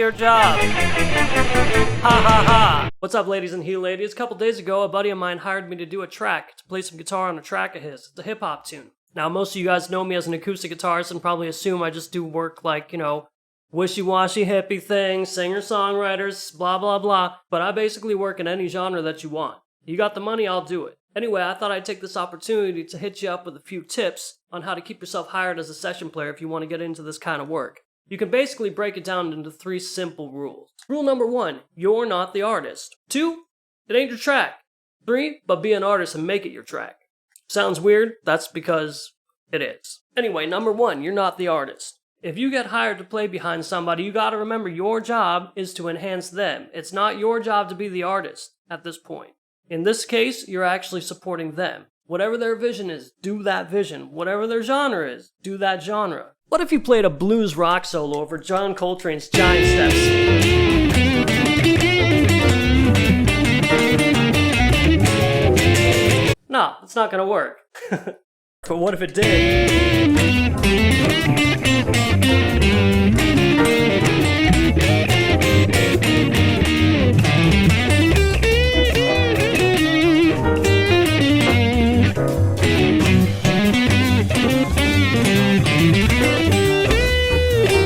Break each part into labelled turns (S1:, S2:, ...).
S1: your job. Ha ha ha. What's up, ladies and ladies? A couple days ago, a buddy of mine hired me to do a track, to play some guitar on a track of his. It's a hip-hop tune. Now, most of you guys know me as an acoustic guitarist and probably assume I just do work like, wishy-washy hippie things, singer-songwriters, blah blah blah. But I basically work in any genre that you want. You got the money, I'll do it. Anyway, I thought I'd take this opportunity to hit you up with a few tips on how to keep yourself hired as a session player if you want to get into this kind of work. You can basically break it down into 3 simple rules. Rule number 1, you're not the artist. 2, it ain't your track. 3, but be an artist and make it your track. Sounds weird? That's because it is. Anyway, number 1, you're not the artist. If you get hired to play behind somebody, you gotta remember your job is to enhance them. It's not your job to be the artist at this point. In this case, you're actually supporting them. Whatever their vision is, do that vision. Whatever their genre is, do that genre. What if you played a blues rock solo over John Coltrane's Giant Steps? No, it's not gonna work. But what if it did?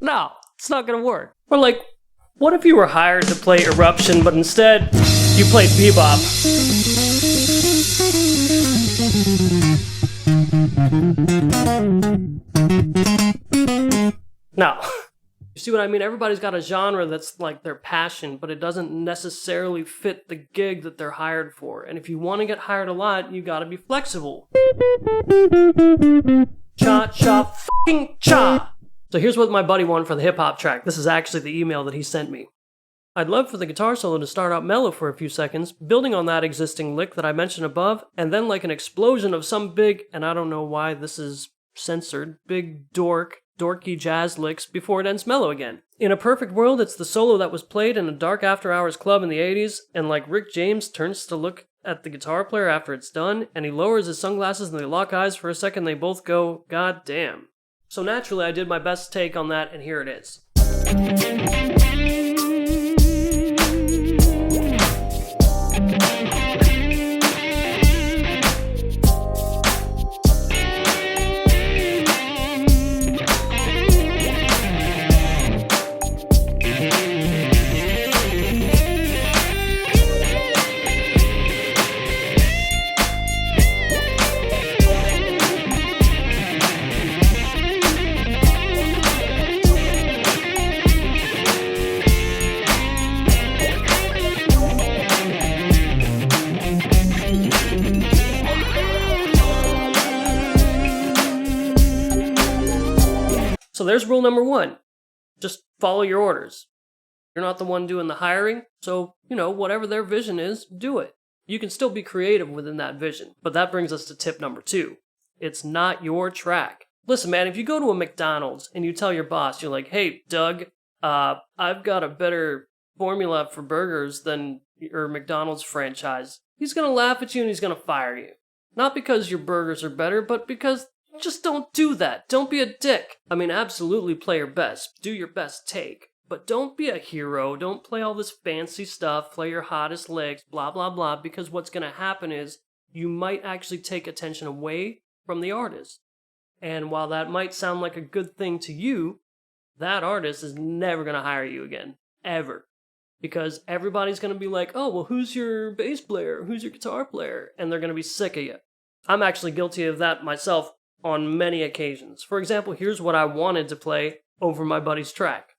S1: No, it's not gonna work. Or like, what if you were hired to play Eruption, but instead, you played bebop? No. You see what I mean? Everybody's got a genre that's like their passion, but it doesn't necessarily fit the gig that they're hired for. And if you want to get hired a lot, you gotta be flexible. Cha-cha-fucking-cha! So here's what my buddy wanted for the hip-hop track. This is actually the email that he sent me. I'd love for the guitar solo to start out mellow for a few seconds, building on that existing lick that I mentioned above, and then like an explosion of some big, and I don't know why this is censored, big dorky jazz licks before it ends mellow again. In a perfect world, it's the solo that was played in a dark after-hours club in the 80s, and like Rick James turns to look at the guitar player after it's done, and he lowers his sunglasses and they lock eyes for a second, they both go, God damn. So naturally, I did my best take on that, and here it is. So there's rule number 1. Just follow your orders. You're not the one doing the hiring, so, whatever their vision is, do it. You can still be creative within that vision, but that brings us to tip number 2. It's not your track. Listen, man, if you go to a McDonald's and you tell your boss, you're like, hey, Doug, I've got a better formula for burgers than your McDonald's franchise. He's gonna laugh at you and he's gonna fire you. Not because your burgers are better, but because just don't do that. Don't be a dick. I mean, absolutely play your best. Do your best take. But don't be a hero. Don't play all this fancy stuff. Play your hottest licks, blah, blah, blah. Because what's going to happen is you might actually take attention away from the artist. And while that might sound like a good thing to you, that artist is never going to hire you again. Ever. Because everybody's going to be like, oh, well, who's your bass player? Who's your guitar player? And they're going to be sick of you. I'm actually guilty of that myself on many occasions. For example, here's what I wanted to play over my buddy's track.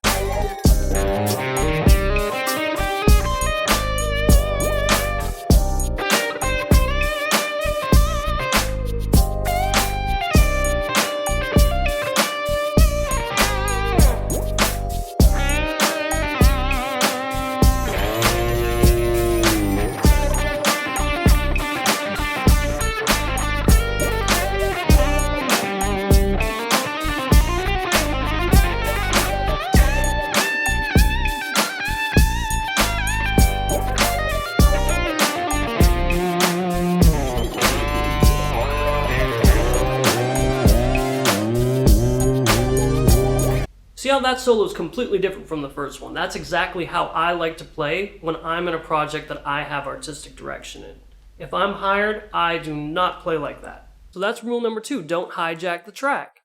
S1: how that solo is completely different from the first one? That's exactly how I like to play when I'm in a project that I have artistic direction in. If I'm hired, I do not play like that. So that's rule number 2, don't hijack the track.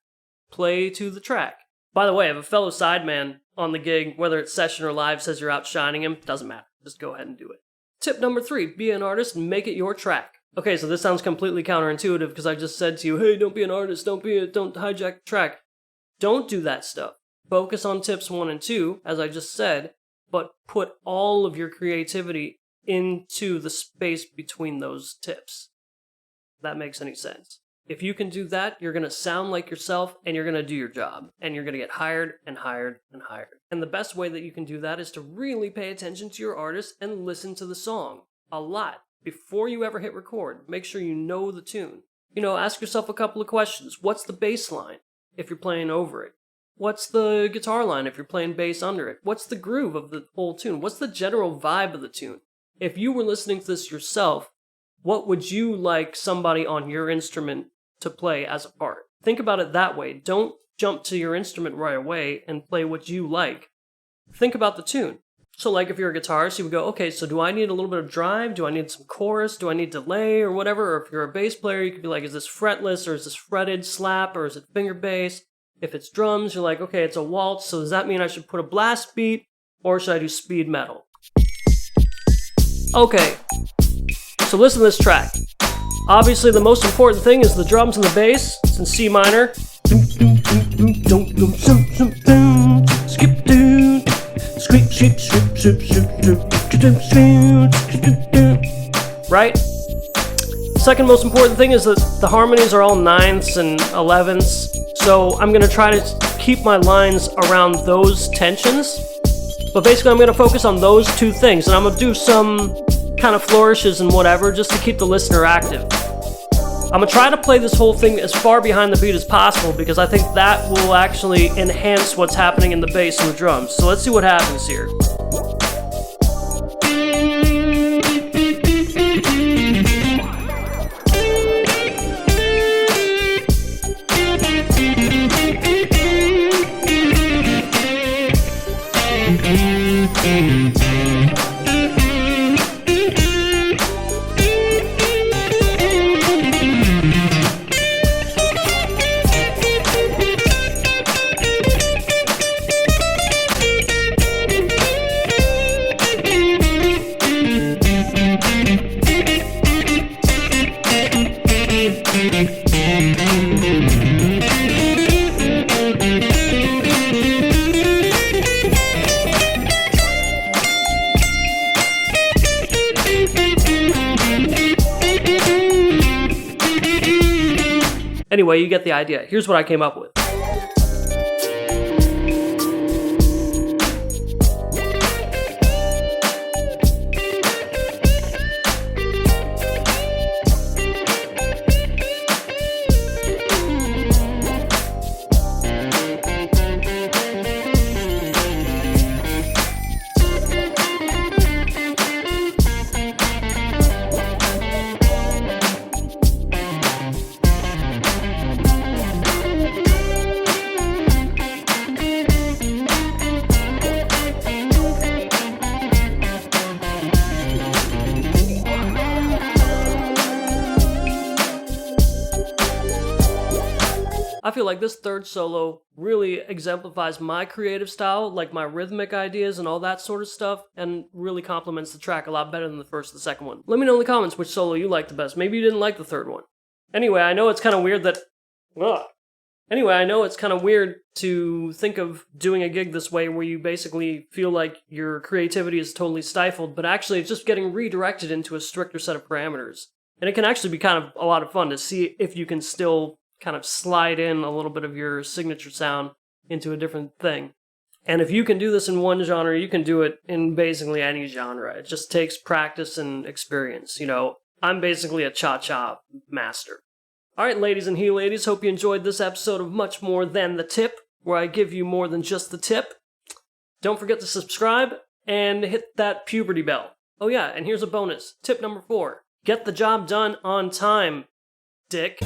S1: Play to the track. By the way, if a fellow sideman on the gig, whether it's session or live, says you're outshining him, doesn't matter. Just go ahead and do it. Tip number 3, be an artist and make it your track. Okay, so this sounds completely counterintuitive because I just said to you, hey, don't be an artist, don't hijack the track. Don't do that stuff. Focus on tips 1 and 2, as I just said, but put all of your creativity into the space between those tips. If that makes any sense. If you can do that, you're going to sound like yourself and you're going to do your job. And you're going to get hired and hired and hired. And the best way that you can do that is to really pay attention to your artist and listen to the song a lot before you ever hit record. Make sure you know the tune. Ask yourself a couple of questions. What's the bass line if you're playing over it? What's the guitar line if you're playing bass under it? What's the groove of the whole tune? What's the general vibe of the tune? If you were listening to this yourself, what would you like somebody on your instrument to play as a part? Think about it that way. Don't jump to your instrument right away and play what you like. Think about the tune. So like if you're a guitarist, you would go, okay, so do I need a little bit of drive? Do I need some chorus? Do I need delay or whatever? Or if you're a bass player, you could be like, is this fretless or is this fretted slap or is it finger bass? If it's drums, you're like, okay, it's a waltz, so does that mean I should put a blast beat or should I do speed metal? Okay, so listen to this track. Obviously, the most important thing is the drums and the bass. It's in C minor. Right? Second most important thing is that the harmonies are all 9ths and 11ths. So I'm going to try to keep my lines around those tensions. But basically, I'm going to focus on those 2 things. And I'm going to do some kind of flourishes and whatever just to keep the listener active. I'm going to try to play this whole thing as far behind the beat as possible because I think that will actually enhance what's happening in the bass and the drums. So let's see what happens here. Anyway, you get the idea. Here's what I came up with. I feel like this third solo really exemplifies my creative style, like my rhythmic ideas and all that sort of stuff, and really complements the track a lot better than the first and the second one. Let me know in the comments which solo you liked the best. Maybe you didn't like the third one. Anyway, I know it's kind of weird that... Anyway, I know it's kind of weird to think of doing a gig this way where you basically feel like your creativity is totally stifled, but actually it's just getting redirected into a stricter set of parameters. And it can actually be kind of a lot of fun to see if you can still kind of slide in a little bit of your signature sound into a different thing. And if you can do this in one genre, you can do it in basically any genre. It just takes practice and experience. You know, I'm basically a cha-cha master. Alright, ladies and he-ladies, hope you enjoyed this episode of Much More Than the Tip, where I give you more than just the tip. Don't forget to subscribe and hit that puberty bell. Oh yeah, and here's a bonus. Tip number 4. Get the job done on time, dick.